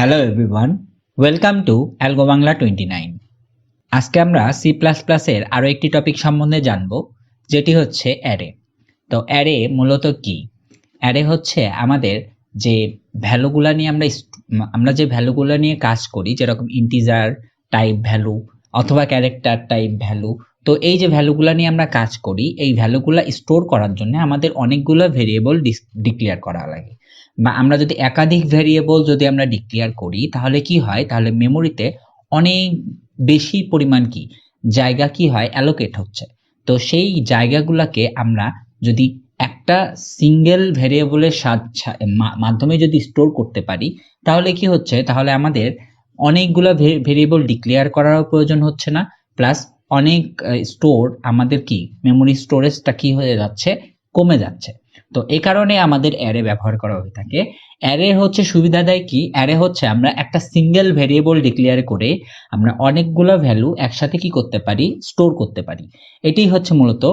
Hello everyone, welcome to algo Bangla 29। আজকে আমরা C++ এর আরও একটি টপিক সম্বন্ধে জানব, যেটি হচ্ছে অ্যারে। তো অ্যারে মূলত কি? অ্যারে হচ্ছে আমাদের যে ভ্যালুগুলা নিয়ে আমরা যে ভ্যালুগুলা নিয়ে কাজ করি, যেরকম ইন্টিজার টাইপ ভ্যালু অথবা ক্যারেক্টার টাইপ ভ্যালু। তো এই যে ভ্যালুগুলা নিয়ে আমরা কাজ করি, এই ভ্যালুগুলা স্টোর করার জন্য আমাদের অনেকগুলো ভেরিয়েবল ডিক্লেয়ার করা লাগে। বা আমরা যদি একাধিক ভেরিয়েবল যদি আমরা ডিক্লেয়ার করি, তাহলে কি হয়? তাহলে মেমোরিতে অনেক বেশি পরিমাণ জায়গা হয় অ্যালোকেট হচ্ছে। তো সেই জায়গাগুলোকে আমরা যদি একটা সিঙ্গেল ভেরিয়েবলের মাধ্যমে যদি স্টোর করতে পারি, তাহলে কি হচ্ছে? তাহলে আমাদের অনেকগুলো ভেরিয়েবল ডিক্লেয়ার করারও প্রয়োজন হচ্ছে না, প্লাস অনেক স্টোর আমাদের মেমোরি স্টোরেজটা হয়ে যাচ্ছে, কমে যাচ্ছে। তো এই কারণে আমাদের অ্যারে ব্যবহার করা হয়ে থাকে। অ্যারে হচ্ছে সুবিধা দেয় অ্যারে হচ্ছে আমরা একটা সিঙ্গেল ভেরিয়েবল ডিক্লেয়ার করে আমরা অনেকগুলো ভ্যালু একসাথে করতে পারি, স্টোর করতে পারি। এটাই হচ্ছে মূলত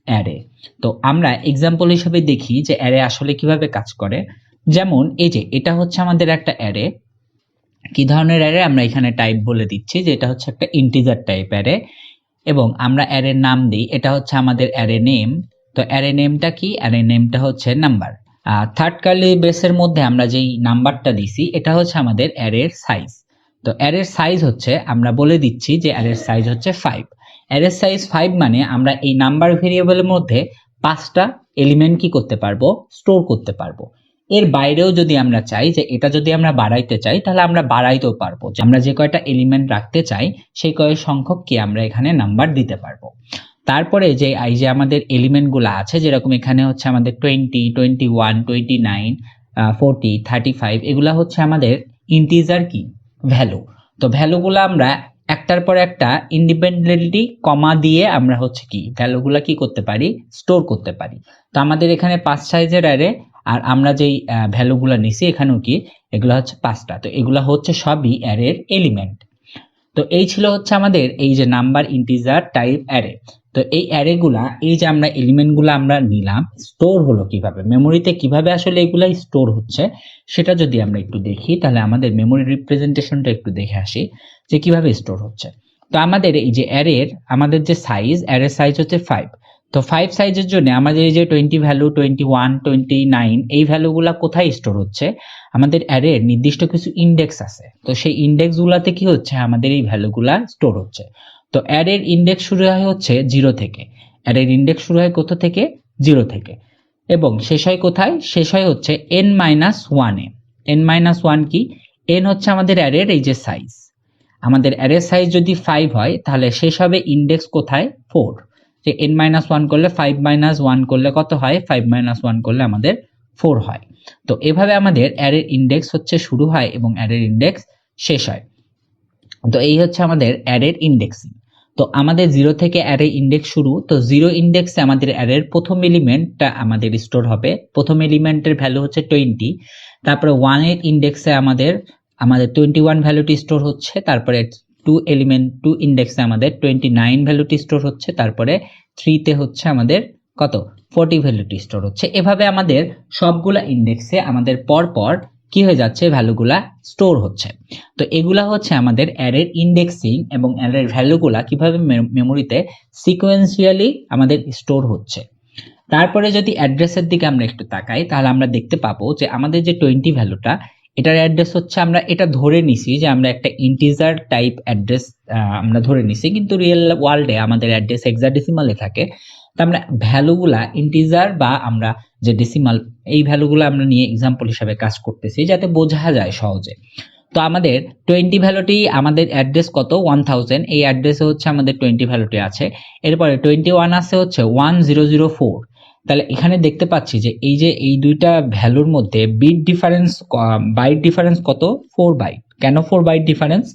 অ্যারে। তো আমরা এক্সাম্পল হিসেবে দেখি যে অ্যারে আসলে কিভাবে কাজ করে। যেমন এই যে এটা হচ্ছে আমাদের একটা অ্যারে। কি ধরনের অ্যারে? আমরা এখানে টাইপ বলে দিচ্ছি যে এটা হচ্ছে একটা ইন্টিজার টাইপ অ্যারে, এবং আমরা অ্যারের নাম দিই, এটা হচ্ছে আমাদের অ্যারে নেম। তো অ্যারে নেমটা কি? অ্যারে নেমটা হচ্ছে নাম্বার। থার্ড কার্লি ব্রেসের মধ্যে আমরা যেই নাম্বারটা দিছি, এটা হচ্ছে আমাদের অ্যারের সাইজ। তো অ্যারের সাইজ হচ্ছে, আমরা বলে দিচ্ছি যে অ্যারের সাইজ হচ্ছে 5। অ্যারের সাইজ 5 মানে আমরা এই নাম্বার ভেরিয়েবলের মধ্যে 5টা এলিমেন্ট করতে পারবো, স্টোর করতে পারবো। এর বাইরেও যদি আমরা চাই যে এটা যদি আমরা বাড়াইতে চাই, তাহলে আমরা বাড়াইতেও পারবো। আমরা যে কয়টা এলিমেন্ট রাখতে চাই সেই কয় সংখ্যক আমরা এখানে নাম্বার দিতে পারবো। তারপরে যে এই যে আমাদের এলিমেন্টগুলো আছে, যেরকম এখানে হচ্ছে আমাদের 20, 21, 29, 40, 35, এগুলা হচ্ছে আমাদের ইন্টিজার ভ্যালু। তো ভ্যালুগুলো আমরা একটার পর একটা ইন্ডিপেন্ডেন্টলি কমা দিয়ে আমরা হচ্ছে ভ্যালুগুলো করতে পারি, স্টোর করতে পারি। তো আমাদের এখানে 5 সাইজের অ্যারে, আর আমরা যেই ভ্যালুগুলো নিছি এখানেও এগুলো হচ্ছে 5টা। তো এগুলো হচ্ছে সবই অ্যারের এলিমেন্ট। তো এই ছিল হচ্ছে আমাদের এই যে নাম্বার ইন্টিজার টাইপ অ্যারে। তো এই অ্যারেগুলা, এই যে আমরা এলিমেন্টগুলো আমরা নিলাম, স্টোর হলো কিভাবে, মেমোরিতে কিভাবে আসলে এগুলা স্টোর হচ্ছে, সেটা যদি আমরা একটু দেখি, তাহলে আমাদের মেমোরি রিপ্রেজেন্টেশনটা একটু দেখে আসি যে কিভাবে স্টোর হচ্ছে। তো আমাদের এই যে অ্যারের আমাদের যে সাইজ, অ্যারের সাইজ হচ্ছে 5। তো 5 সাইজের জন্য আমাদের এই যে 20 ভ্যালু, 21, 29 এই ভ্যালুগুলা কোথায় স্টোর হচ্ছে? আমাদের অ্যারের নির্দিষ্ট কিছু ইন্ডেক্স আছে। তো সেই ইন্ডেক্সগুলোতে কি হচ্ছে? আমাদের এই ভ্যালুগুলা স্টোর হচ্ছে। তো অ্যারের ইন্ডেক্স শুরু হয় হচ্ছে 0 থেকে। অ্যারের ইন্ডেক্স শুরু হয় কোথা থেকে? 0 থেকে। এবং শেষ হয় কোথায়? শেষ হয় হচ্ছে n-1 এ। n-1 কি? n হচ্ছে আমাদের অ্যারের এই যে সাইজ। আমাদের অ্যারের সাইজ যদি 5 হয়, তাহলে শেষ হবে ইন্ডেক্স কোথায়? 4। যে n-1 করলে 5-1 করলে কত হয়? 5-1 করলে আমাদের 4 হয়। তো এভাবে আমাদের অ্যারের ইন্ডেক্স হচ্ছে শুরু হয় এবং অ্যারের ইন্ডেক্স শেষ হয়। তো এই হচ্ছে আমাদের অ্যারের ইন্ডেক্সিং। তো আমাদের 0 থেকে অ্যারে ইন্ডেক্স শুরু। তো 0 ইন্ডেক্সে আমাদের অ্যারের প্রথম এলিমেন্টটা আমাদের স্টোর হবে। প্রথম এলিমেন্টের ভ্যালু হচ্ছে 20। তারপরে 1 এর ইন্ডেক্সে আমাদের 21 ভ্যালুটি স্টোর হচ্ছে। তারপরে 2 ইন্ডেক্সে আমাদের 29 ভ্যালুটি স্টোর হচ্ছে। তারপরে 3 তে হচ্ছে আমাদের কত? 40 ভ্যালুটি স্টোর হচ্ছে। এভাবে আমাদের সবগুলা ইন্ডেক্সে আমাদের পর কি হয়ে যাচ্ছে? ভ্যালুগুলা স্টোর হচ্ছে। তো এগুলা হচ্ছে আমাদের অ্যারের ইন্ডেক্সিং, এবং অ্যারের ভ্যালুগুলা কিভাবে মেমোরিতে সিকোয়েন্সিয়ালি আমাদের স্টোর হচ্ছে। তারপরে যদি অ্যাড্রেসের দিকে আমরা একটু তাকাই, তাহলে আমরা দেখতে পাবো যে আমাদের যে 20 ভ্যালুটা, এটার অ্যাড্রেস হচ্ছে, আমরা এটা ধরে নিছি যে আমরা একটা ইন্টিজার টাইপ অ্যাড্রেস আমরা ধরে নিছি, কিন্তু রিয়েল ওয়ার্ল্ডে আমাদের অ্যাড্রেস হেক্সাডেসিমালে থাকে। তো আমরা ভ্যালুগুলা ইন্টিজার বা আমরা যে ডেসিমাল, এই ভ্যালুগুলো আমরা নিয়ে এক্সাম্পল হিসাবে কাজ করতেছি যাতে বোঝা যায় সহজে। তো আমাদের 20 ভ্যালুটি আমাদের অ্যাড্রেস কত? 1000। এই অ্যাড্রেসে হচ্ছে আমাদের 20 ভ্যালুটি আছে। এরপরে 21 আছে হচ্ছে 1004। তাহলে এখানে দেখতে পাচ্ছি যে এই দুইটা ভ্যালুর মধ্যে বাইট ডিফারেন্স কত? 4 বাইট। কেন 4 বাইট ডিফারেন্স?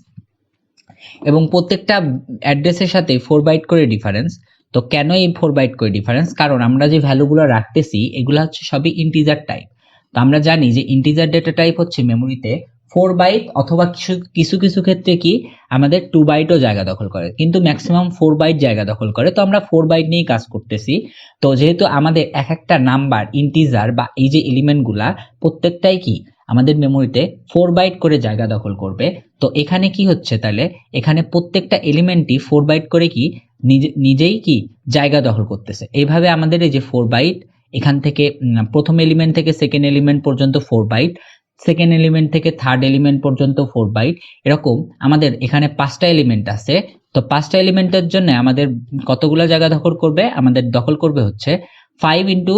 এবং প্রত্যেকটা অ্যাড্রেসের সাথে 4 বাইট করে ডিফারেন্স। তো কেন এই 4 বাইট করে ডিফারেন্স? কারণ আমরা যে ভ্যালুগুলো রাখতেছি এগুলো হচ্ছে সবই ইন্টিজার টাইপ। তো আমরা জানি যে ইন্টিজার ডেটা টাইপ হচ্ছে মেমোরিতে 4 বাইট, অথবা কিছু ক্ষেত্রে আমাদের 2 বাইটও জায়গা দখল করে, কিন্তু ম্যাক্সিমাম 4 বাইট জায়গা দখল করে। তো আমরা 4 বাইট নিয়ে কাজ করতেছি। তো যেহেতু আমাদের এক একটা নাম্বার ইন্টিজার বা এই যে এলিমেন্টগুলা প্রত্যেকটাই আমাদের মেমোরিতে 4 বাইট করে জায়গা দখল করবে। তো এখানে কি হচ্ছে তাহলে, এখানে প্রত্যেকটা এলিমেন্টই 4 বাইট করে কি নিজেই কি জায়গা দখল করতেছে। এইভাবে আমাদের এই যে 4 বাইট, এখান থেকে প্রথম এলিমেন্ট থেকে সেকেন্ড এলিমেন্ট পর্যন্ত 4 বাইট, সেকেন্ড এলিমেন্ট থেকে থার্ড এলিমেন্ট পর্যন্ত 4 বাইট, এরকম আমাদের এখানে 5টা এলিমেন্ট আছে। তো 5টা এলিমেন্টের জন্য আমাদের কতগুলো জায়গা দখল করবে, আমাদের দখল করবে হচ্ছে 5 ইন্টু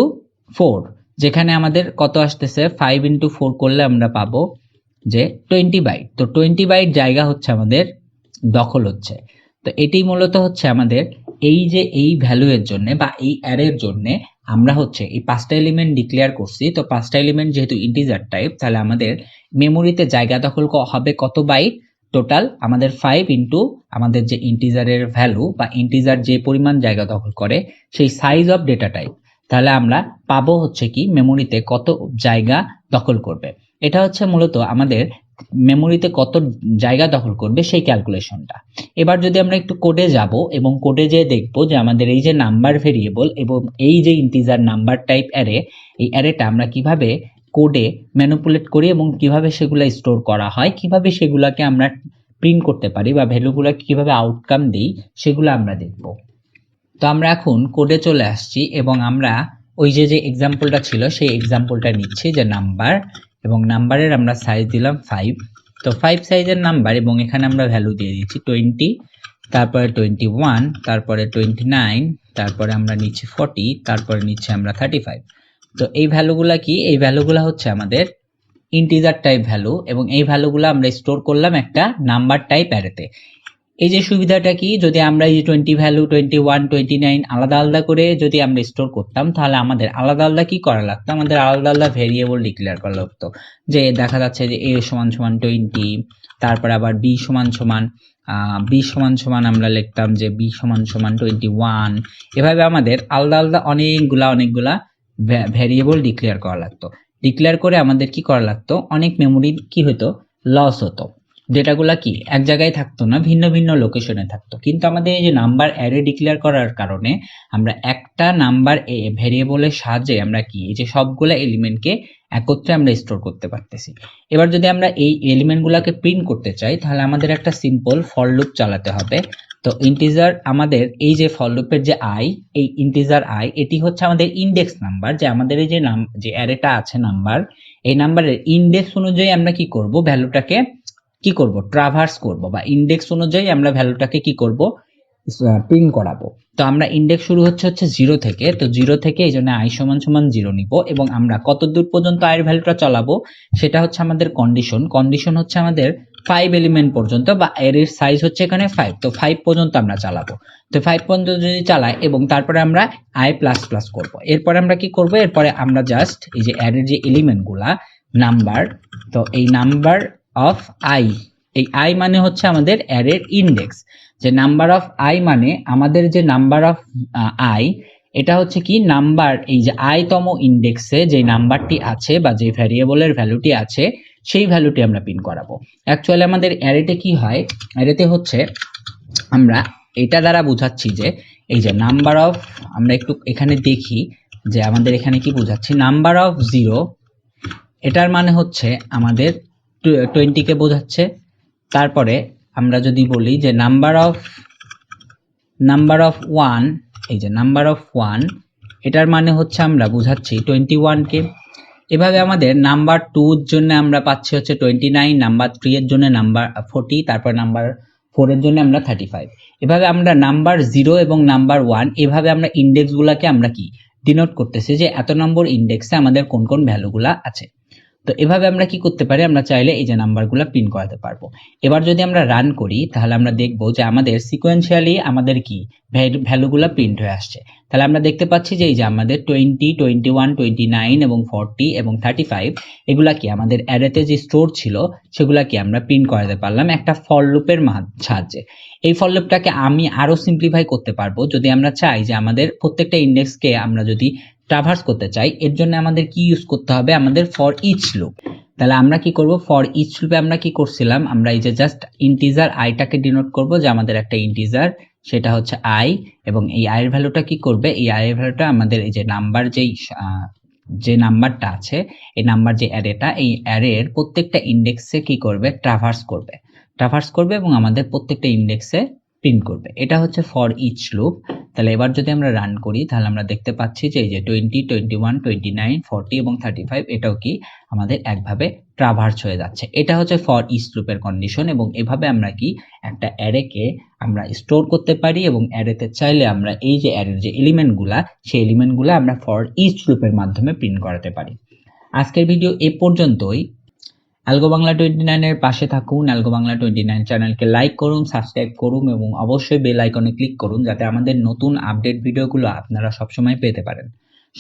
4, যেখানে আমাদের কত আসতেছে 5 ইন্টু 4 করলে আমরা পাবো যে 20 বাইট। তো 20 বাইট জায়গা হচ্ছে আমাদের দখল হচ্ছে। তো এটি মূলত হচ্ছে আমাদের এই যে এই ভ্যালু এর জন্য বা এই অ্যারের জন্য আমরা হচ্ছে এই 5টা এলিমেন্ট ডিক্লেয়ার করছি। তো 5টা এলিমেন্ট যেহেতু ইন্টিজার টাইপ, তাহলে আমাদের মেমোরিতে জায়গা দখল হবে কত বাইট, টোটাল আমাদের 5 ইন্টু আমাদের যে ইন্টিজারের ভ্যালু বা ইন্টিজার যে পরিমাণ জায়গা দখল করে সেই সাইজ অফ ডেটা টাইপ, তাহলে আমরা পাবো হচ্ছে কি মেমোরিতে কত জায়গা দখল করবে। এটা হচ্ছে মূলত আমাদের মেমোরিতে কত জায়গা দখল করবে সেই ক্যালকুলেশনটা। এবার যদি আমরা একটু কোডে যাব এবং কোডে যেয়ে দেখবো যে আমাদের এই যে নাম্বার ভেরিয়েবল এবং এই যে ইন্টিজার নাম্বার টাইপ অ্যারে, এই অ্যারেটা আমরা কিভাবে কোডে ম্যানিপুলেট করি এবং কিভাবে সেগুলো স্টোর করা হয়, কিভাবে সেগুলোকে আমরা প্রিন্ট করতে পারি বা ভ্যালুগুলো কিভাবে আউটকাম দিই, সেগুলো আমরা দেখব। তো আমরা এখন কোডে চলে আসছি এবং আমরা ওই যে যে এক্সাম্পলটা ছিল সেই এক্সাম্পলটা নিচ্ছি, যে নাম্বার, এবং নাম্বারের আমরা সাইজ দিলাম 5। তো 5 সাইজের নাম্বার এবং এখানে আমরা ভ্যালু দিয়ে দিচ্ছি 20, তারপরে 21, তারপরে 29, তারপরে আমরা নিচ্ছি 40, তারপরে নিচ্ছি আমরা 35। তো এই ভ্যালুগুলা কি, এই ভ্যালুগুলা হচ্ছে আমাদের ইন্টিজার টাইপ ভ্যালু এবং এই ভ্যালুগুলো আমরা স্টোর করলাম একটা নাম্বার টাইপ অ্যারেতে। এই যে সুবিধাটা কি, যদি আমরা এই যে 20 ভ্যালু, 21, 29 আলাদা আলাদা করে যদি আমরা স্টোর করতাম, তাহলে আমাদের আলাদা আলাদা কি করা লাগতো, আমাদের আলাদা আলাদা ভেরিয়েবল ডিক্লেয়ার করা লাগতো। যে দেখা যাচ্ছে যে a সমান সমান 20, তারপর আবার b সমান সমান আমরা লিখতাম যে b সমান সমান 21। এভাবে আমাদের আলাদা আলাদা অনেকগুলা ভেরিয়েবল ডিক্লেয়ার করা লাগতো। ডিক্লেয়ার করে আমাদের কি করা লাগতো, অনেক মেমোরি কি হতো, লস হতো। ডেটাগুলা কি এক জায়গায় থাকতো না, ভিন্ন ভিন্ন লোকেশনে থাকতো। কিন্তু আমাদের এই যে নাম্বার অ্যারে ডিক্লেয়ার করার কারণে আমরা একটা নাম্বার ভেরিয়েবলের সাহায্যে আমরা কি এই যে সবগুলা এলিমেন্টকে একত্রে আমরা স্টোর করতে পারতেছি। এবার যদি আমরা এই এলিমেন্টগুলোকে প্রিন্ট করতে চাই, তাহলে আমাদের একটা সিম্পল ফর লুপ চালাতে হবে। তো ইন্টিজার আমাদের এই যে ফর লুপের যে আই, এই ইন্টিজার আই এটি হচ্ছে আমাদের ইন্ডেক্স নাম্বার, যে আমাদের এই যে অ্যারেটা আছে নাম্বার, এই নাম্বারের ইন্ডেক্স অনুযায়ী আমরা কি করব, ভ্যালুটাকে কি করব, ট্রাভার্স করব বা ইন্ডেক্স অনুযায়ী আমরা ভ্যালুটাকে কি করব, প্রিন্ট করাবো। তো আমরা ইন্ডেক্স শুরু হচ্ছে 0 থেকে, তো 0 থেকে এই জন্য i সমান সমান 0 নিব এবং আমরা কত দূর পর্যন্ত i এর ভ্যালুটা চালাবো সেটা হচ্ছে আমাদের কন্ডিশন হচ্ছে আমাদের 5 এলিমেন্ট পর্যন্ত, বা এর সাইজ হচ্ছে এখানে 5। তো 5 পর্যন্ত আমরা চালাবো। তো 5 পর্যন্ত যদি চালাই এবং তারপরে আমরা i প্লাস প্লাস করব। এরপরে আমরা কি করব, এরপরে আমরা জাস্ট এই যে অ্যারের যে এলিমেন্টগুলা নাম্বার, তো এই নাম্বার অফ i, এই i মানে হচ্ছে আমাদের অ্যারের ইন্ডেক্স, যে নাম্বার অফ i মানে আমাদের যে নাম্বার অফ i, এটা হচ্ছে কি নাম্বার, এই যে i তম ইন্ডেক্সে যে নাম্বারটি আছে বা যে ভ্যারিয়েবলের ভ্যালুটি আছে সেই ভ্যালুটি আমরা প্রিন্ট করাবো। অ্যাকচুয়ালি আমাদের অ্যারেতে কি হয়, অ্যারেতে হচ্ছে আমরা এটা দ্বারা বোঝাচ্ছি যে এই যে নাম্বার অফ, আমরা একটু এখানে দেখি যে আমাদের এখানে কি বোঝাচ্ছি, নাম্বার অফ 0 এটার মানে হচ্ছে আমাদের 20 কে বোঝাচ্ছে। তারপরে আমরা যদি বলি যে নাম্বার অফ 1, এই যে নাম্বার অফ 1 এটার মানে হচ্ছে আমরা বোঝাচ্ছি 21 কে। এভাবে আমাদের নাম্বার 2 এর জন্য আমরা পাচ্ছি হচ্ছে 29, নাম্বার 3 এর জন্য নাম্বার 40, তারপর নাম্বার 4 এর জন্য আমরা 35। এভাবে আমরা নাম্বার 0 এবং নাম্বার 1 এভাবে আমরা ইন্ডেক্সগুলোকে আমরা কি ডিনোট করতেছি, যে এত নম্বর ইন্ডেক্সে আমাদের কোন কোন ভ্যালুগুলা আছে। তো এভাবে আমরা কি করতে পারি, আমরা চাইলে এই যে নাম্বারগুলো প্রিন্ট করাতে পারবো। এবার যদি আমরা রান করি তাহলে আমরা দেখব যে আমাদের সিকোয়েন্সিয়ালি আমাদের কি ভ্যালুগুলো প্রিন্ট হয়ে আসছে। তাহলে আমরা দেখতে পাচ্ছি যে এই যে আমাদের 20, 21, 29 এবং 40 এবং 35 এগুলা কি আমাদের অ্যারেতে যে স্টোর ছিল সেগুলা কি আমরা প্রিন্ট করাতে পারলাম একটা ফর লুপের সাহায্যে। এই ফর লুপটাকে আমি আরো সিম্পলিফাই করতে পারবো যদি আমরা চাই যে আমাদের প্রত্যেকটা ইন্ডেক্সকে আমরা যদি ট্রাভার্স করতে চাই, এর জন্য আমাদের কি ইউজ করতে হবে, আমাদের ফর ইচ লুপ। তাহলে আমরা কি করব, ফর ইচ লুপে আমরা কি করছিলাম, আমরা এই যে জাস্ট ইন্টিজার আইটাকে ডিনোট করব, যে আমাদের একটা ইন্টিজার সেটা হচ্ছে i, এবং এই i এর ভ্যালুটা কি করবে, এই i এর ভ্যালুটা আমাদের এই যে নাম্বার যেই যে নাম্বারটা আছে, এই নাম্বার যে অ্যারেটা, এই অ্যারের প্রত্যেকটা ইন্ডেক্সে কি করবে, ট্রাভার্স করবে এবং আমাদের প্রত্যেকটা ইন্ডেক্সে প্রিন্ট করবে। এটা হচ্ছে ফর ইচ লুপ। তাহলে এবার যদি আমরা রান করি তাহলে আমরা দেখতে পাচ্ছি যে এই যে 20, 21, 29, 40 এবং 35 এটাও কি আমাদের একভাবে ট্রাভার্স হয়ে যাচ্ছে। এটা হচ্ছে ফর ইচ লুপের কন্ডিশন এবং এভাবে আমরা কি একটা অ্যারেকে আমরা স্টোর করতে পারি এবং অ্যারেতে চাইলে আমরা এই যে অ্যারের যে এলিমেন্টগুলা, সেই এলিমেন্টগুলা আমরা ফর ইচ লুপের মাধ্যমে প্রিন্ট করাতে পারি। আজকের ভিডিও এ পর্যন্তই। অ্যালগো বাংলা 29 এর পাশে থাকুন। অ্যালগো বাংলা 29 চ্যানেলকে লাইক করুন, সাবস্ক্রাইব করুন এবং অবশ্যই বেল আইকনে ক্লিক করুন যাতে আমাদের নতুন আপডেট ভিডিওগুলো আপনারা সবসময় পেতে পারেন।